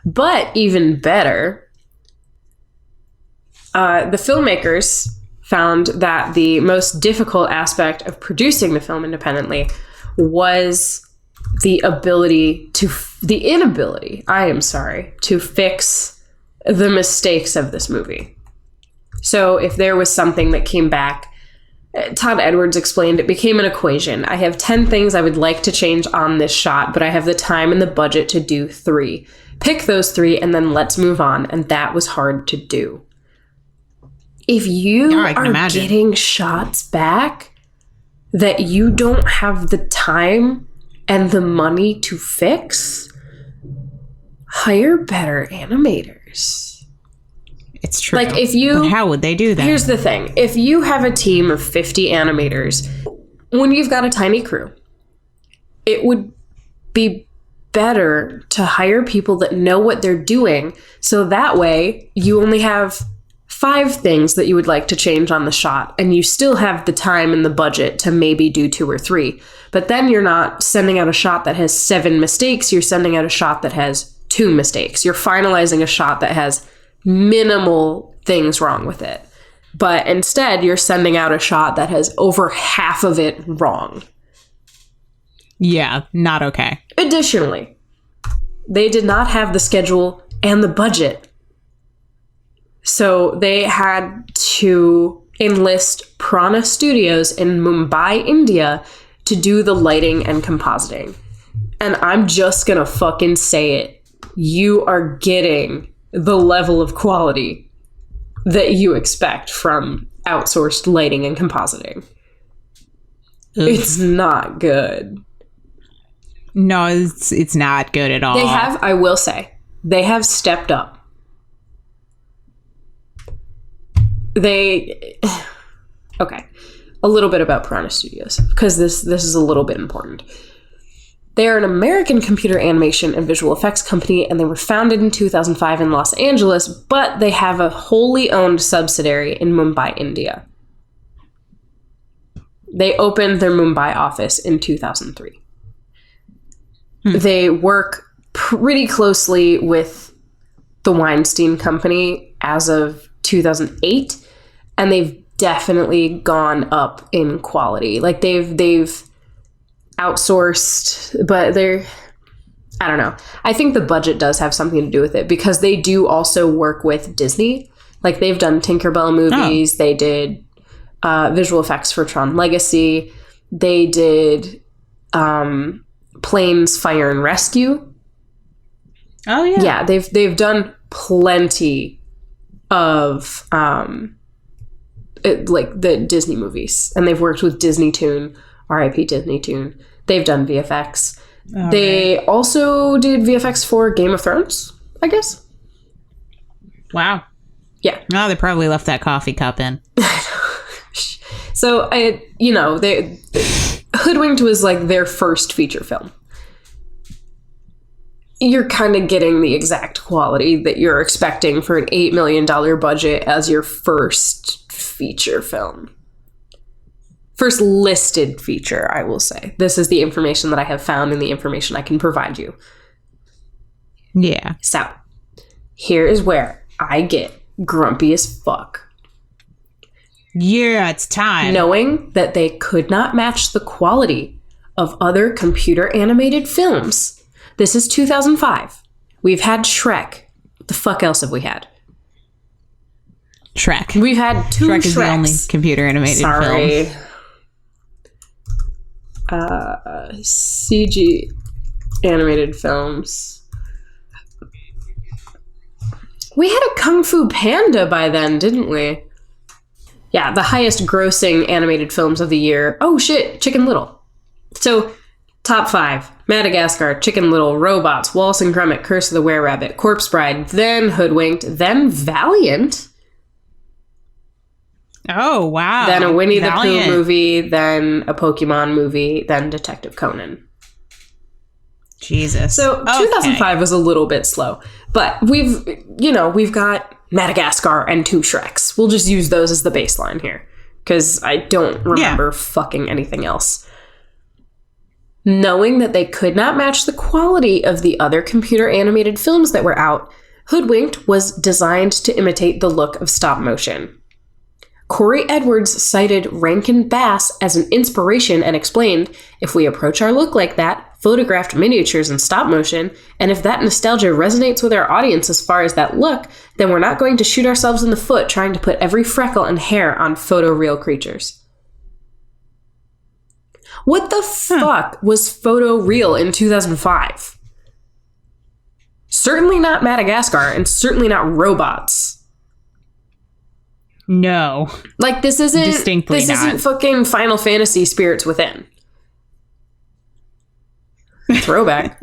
But even better, the filmmakers found that the most difficult aspect of producing the film independently was the inability to fix the mistakes of this movie. So if there was something that came back, Todd Edwards explained, it became an equation. I have 10 things I would like to change on this shot, but I have the time and the budget to do 3. Pick those 3 and then let's move on. And that was hard to do. If you are getting shots back that you don't have the time and the money to fix, hire better animators. It's true. Like if you, but how would they do that? Here's the thing. If you have a team of 50 animators, when you've got a tiny crew, it would be better to hire people that know what they're doing. So that way you only have 5 things that you would like to change on the shot, and you still have the time and the budget to maybe do 2 or 3. But then you're not sending out a shot that has 7 mistakes. You're sending out a shot that has 2 mistakes. You're finalizing a shot that has minimal things wrong with it. But instead, you're sending out a shot that has over half of it wrong. Yeah, not okay. Additionally, they did not have the schedule and the budget. So they had to enlist Piranha Studios in Mumbai, India, to do the lighting and compositing. And I'm just gonna fucking say it. You are getting the level of quality that you expect from outsourced lighting and compositing. Ugh. It's not good. No, it's not good at all. I will say, they have stepped up. Okay, a little bit about Piranha Studios, because this is a little bit important. They are an American computer animation and visual effects company, and they were founded in 2005 in Los Angeles, but they have a wholly owned subsidiary in Mumbai, India. They opened their Mumbai office in 2003. They work pretty closely with the Weinstein Company as of 2008, and they've definitely gone up in quality. Like they've outsourced, but I don't know. I think the budget does have something to do with it, because they do also work with Disney. Like they've done Tinkerbell movies. Oh. They did visual effects for Tron Legacy. They did Planes, Fire and Rescue. Oh yeah. Yeah, they've done plenty of like the Disney movies, and they've worked with Disney Toon, R.I.P. Disney Toon. They've done VFX. They also did VFX for Game of Thrones, I guess. Wow. Yeah. Oh, they probably left that coffee cup in. So, Hoodwinked was like their first feature film. You're kind of getting the exact quality that you're expecting for an $8 million budget as your first feature film. First listed feature, I will say. This is the information that I have found and the information I can provide you. Yeah. So, here is where I get grumpy as fuck. Yeah, it's time. Knowing that they could not match the quality of other computer animated films. This is 2005. We've had Shrek. What the fuck else have we had? Shrek. We've had two Shrek Shreks. is the only computer animated film. CG animated films. We had a Kung Fu Panda by then, didn't we? Yeah, the highest grossing animated films of the year. Oh shit, Chicken Little. So, top 5. Madagascar, Chicken Little, Robots, Wallace and Gromit, Curse of the Were-Rabbit, Corpse Bride, then Hoodwinked, then Valiant. Oh, wow. Then a Winnie Valiant. the Pooh movie, then a Pokemon movie, then Detective Conan. Jesus. So 2005 was a little bit slow, but we've got Madagascar and 2 Shreks. We'll just use those as the baseline here because I don't remember fucking anything else. Knowing that they could not match the quality of the other computer animated films that were out, Hoodwinked was designed to imitate the look of stop motion. Cory Edwards cited Rankin Bass as an inspiration and explained, if we approach our look like that, photographed miniatures in stop motion, and if that nostalgia resonates with our audience as far as that look, then we're not going to shoot ourselves in the foot trying to put every freckle and hair on photoreal creatures. What the fuck was photoreal in 2005? Certainly not Madagascar, and certainly not Robots. No. Like, this isn't... Distinctly this not. isn't fucking Final Fantasy Spirits Within. Throwback.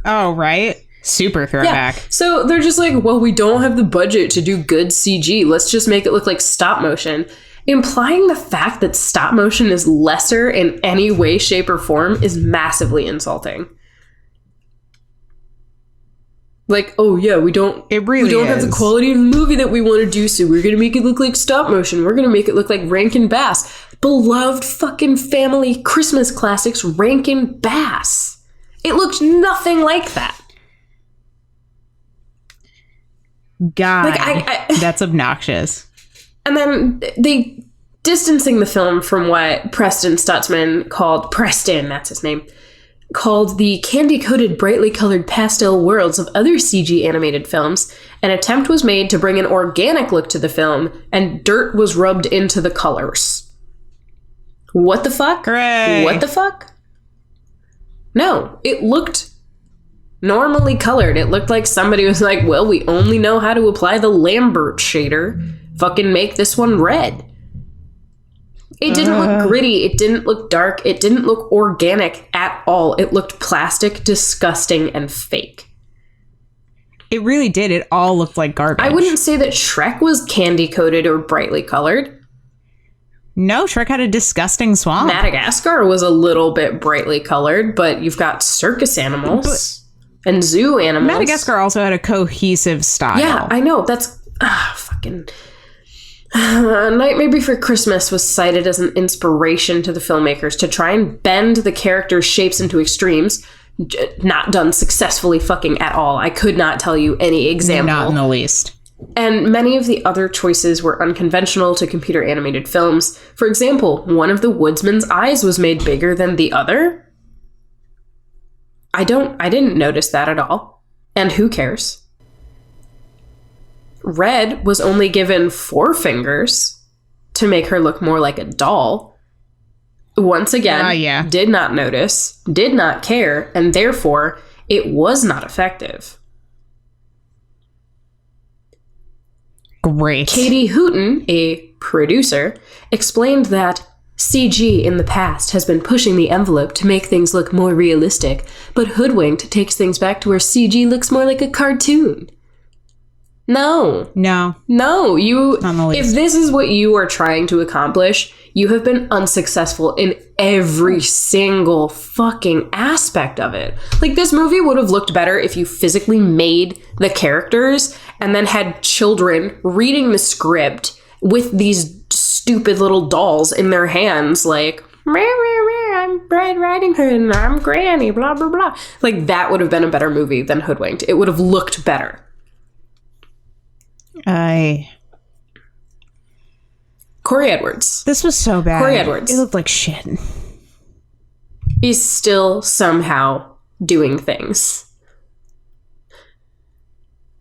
Oh, right. Super throwback. Yeah. So they're just like, well, we don't have the budget to do good CG. Let's just make it look like stop motion. Implying the fact that stop motion is lesser in any way, shape, or form is massively insulting. Like, oh yeah, we don't have the quality of the movie that we want to do, so we're gonna make it look like stop motion. We're gonna make it look like Rankin Bass. Beloved fucking family Christmas classics, Rankin Bass. It looked nothing like that. God, like, that's obnoxious. And then they distancing the film from what Preston Stutzman called that's his name, called the candy-coated, brightly colored pastel worlds of other CG animated films. An attempt was made to bring an organic look to the film, and dirt was rubbed into the colors. What the fuck? Hooray. What the fuck? No, it looked normally colored. It looked like somebody was like, well, we only know how to apply the Lambert shader. Fucking make this one red. It didn't look gritty. It didn't look dark. It didn't look organic at all. It looked plastic, disgusting, and fake. It really did. It all looked like garbage. I wouldn't say that Shrek was candy-coated or brightly colored. No, Shrek had a disgusting swamp. Madagascar was a little bit brightly colored, but you've got circus animals and zoo animals. Madagascar also had a cohesive style. Yeah, I know. That's fucking... Nightmare Before Christmas was cited as an inspiration to the filmmakers to try and bend the characters' shapes into extremes. Not done successfully fucking at all. I could not tell you any example. Not in the least. And many of the other choices were unconventional to computer animated films. For example, one of the woodsman's eyes was made bigger than the other. I didn't notice that at all. And who cares? Red was only given 4 fingers to make her look more like a doll. Once again, did not notice, did not care, and therefore, it was not effective. Great. Katie Hooton, a producer, explained that CG in the past has been pushing the envelope to make things look more realistic, but Hoodwinked takes things back to where CG looks more like a cartoon. No. If this is what you are trying to accomplish, you have been unsuccessful in every single fucking aspect of it. Like, this movie would have looked better if you physically made the characters and then had children reading the script with these stupid little dolls in their hands, like, I'm Red Riding Hood and I'm Granny, blah, blah, blah. Like, that would have been a better movie than Hoodwinked. It would have looked better. Cory Edwards. This was so bad. Cory Edwards. It looked like shit. He's still somehow doing things.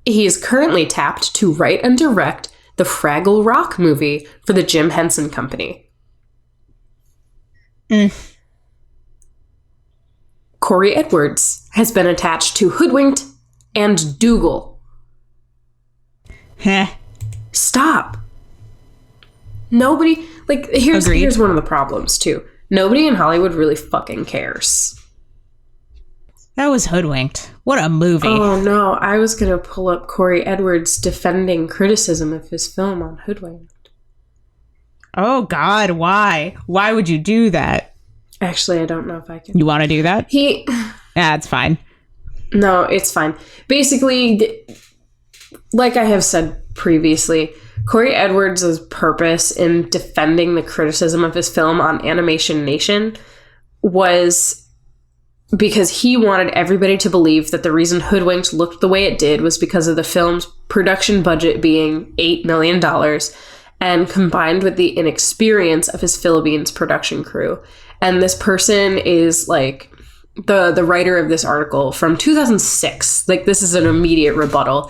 He is currently tapped to write and direct the Fraggle Rock movie for the Jim Henson Company. Cory Edwards has been attached to Hoodwinked and Dougal. Heh. Stop. Nobody, like, here's one of the problems, too. Nobody in Hollywood really fucking cares. That was Hoodwinked. What a movie. Oh, no. I was going to pull up Cory Edwards defending criticism of his film on Hoodwinked. Oh, God. Why? Why would you do that? Actually, I don't know if I can. You want to do that? It's fine. No, it's fine. Basically, like I have said previously, Cory Edwards' purpose in defending the criticism of his film on Animation Nation was because he wanted everybody to believe that the reason Hoodwinked looked the way it did was because of the film's production budget being $8 million, and combined with the inexperience of his Philippines production crew. And this person is like the writer of this article from 2006. Like, this is an immediate rebuttal.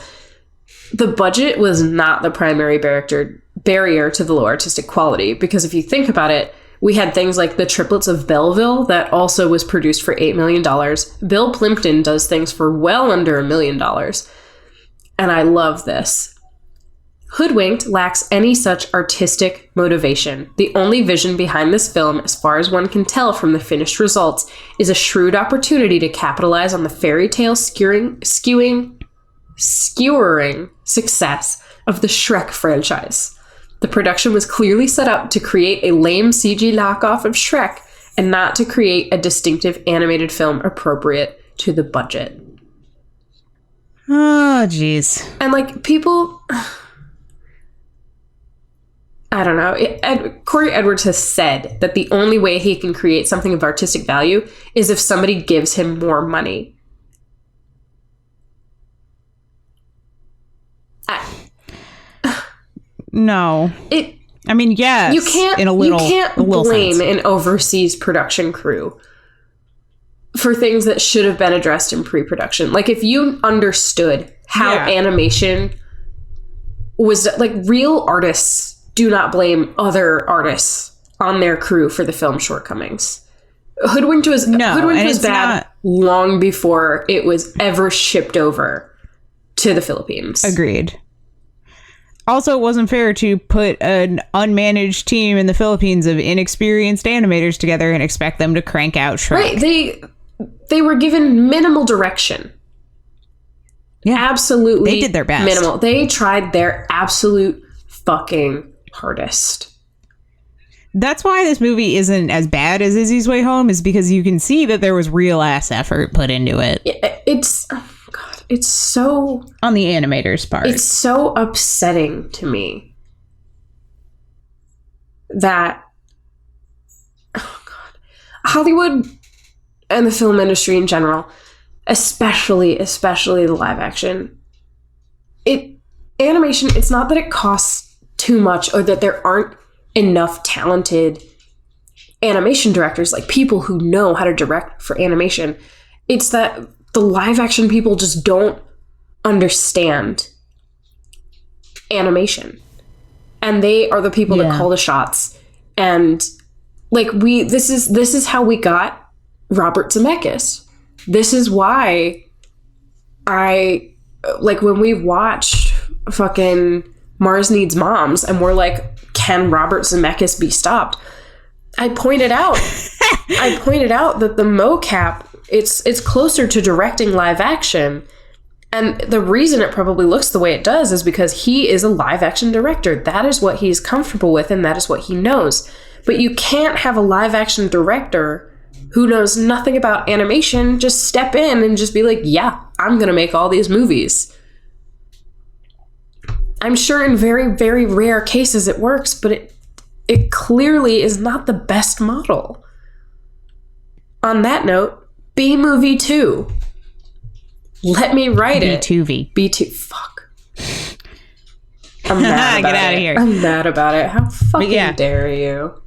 The budget was not the primary barrier to the low artistic quality, because if you think about it, we had things like The Triplets of Belleville that also was produced for $8 million. Bill Plimpton does things for well under $1 million. And I love this. Hoodwinked lacks any such artistic motivation. The only vision behind this film, as far as one can tell from the finished results, is a shrewd opportunity to capitalize on the fairy tale skewering success of the Shrek franchise. The production was clearly set up to create a lame CG knockoff of Shrek and not to create a distinctive animated film appropriate to the budget. Oh, jeez. And, like, people... I don't know. Cory Edwards has said that the only way he can create something of artistic value is if somebody gives him more money. No. I mean, yes. You can't blame sense. an overseas production crew for things that should have been addressed in pre-production. Like, if you understood how animation was, like, real artists do not blame other artists on their crew for the film's shortcomings. Hoodwinked was bad long before it was ever shipped over to the Philippines. Agreed. Also, it wasn't fair to put an unmanaged team in the Philippines of inexperienced animators together and expect them to crank out Shrek. Right. They were given minimal direction. Yeah. Absolutely. They did their best. Minimal. They tried their absolute fucking hardest. That's why this movie isn't as bad as Izzy's Way Home, is because you can see that there was real ass effort put into it. It's... God, it's so... On the animator's part. It's so upsetting to me that... Oh, God. Hollywood and the film industry in general, especially the live action, animation, it's not that it costs too much or that there aren't enough talented animation directors, like people who know how to direct for animation. It's that the live action people just don't understand animation, and they are the people that call the shots. And like, this is how we got Robert Zemeckis. This is why I like when we watched fucking Mars Needs Moms and we're like, can Robert Zemeckis be stopped? I pointed out that the mocap, it's closer to directing live action. And the reason it probably looks the way it does is because he is a live action director. That is what he's comfortable with, and that is what he knows. But you can't have a live action director who knows nothing about animation just step in and just be like, yeah, I'm going to make all these movies. I'm sure in very, very rare cases it works, but it clearly is not the best model. On that note, B-Movie 2. Let me write it. B2V. B2. Fuck. I'm mad about Get out it. of here. I'm mad about it. How fucking dare you?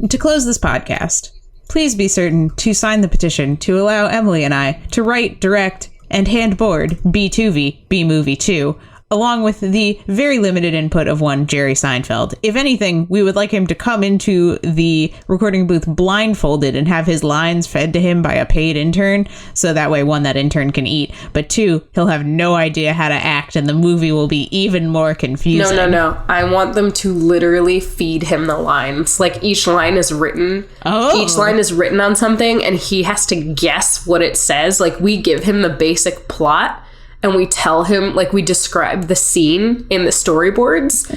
To close this podcast, please be certain to sign the petition to allow Emily and I to write, direct, and handboard B2V, B-Movie 2, along with the very limited input of one Jerry Seinfeld. If anything, we would like him to come into the recording booth blindfolded and have his lines fed to him by a paid intern, so that way, one, that intern can eat, but two, he'll have no idea how to act, and the movie will be even more confusing. No. I want them to literally feed him the lines. Like, each line is written. Oh. Each line is written on something, and he has to guess what it says. Like, we give him the basic plot, and we tell him, like, we describe the scene in the storyboards,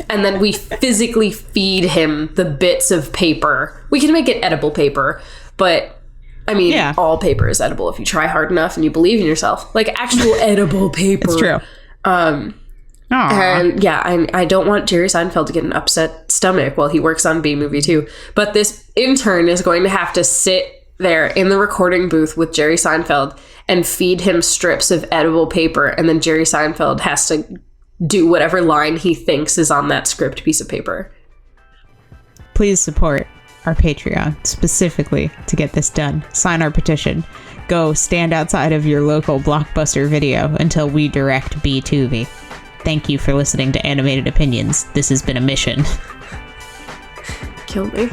and then we physically feed him the bits of paper. We can make it edible paper, but, I mean, all paper is edible if you try hard enough and you believe in yourself. Like, actual edible paper. It's true. And, I don't want Jerry Seinfeld to get an upset stomach while he works on B-Movie 2. But this intern is going to have to sit there in the recording booth with Jerry Seinfeld and feed him strips of edible paper, and then Jerry Seinfeld has to do whatever line he thinks is on that script piece of paper. Please support our Patreon specifically to get this done. Sign our petition. Go stand outside of your local Blockbuster Video until we direct B2V. Thank you for listening to Animated Opinions. This has been a mission. Kill me.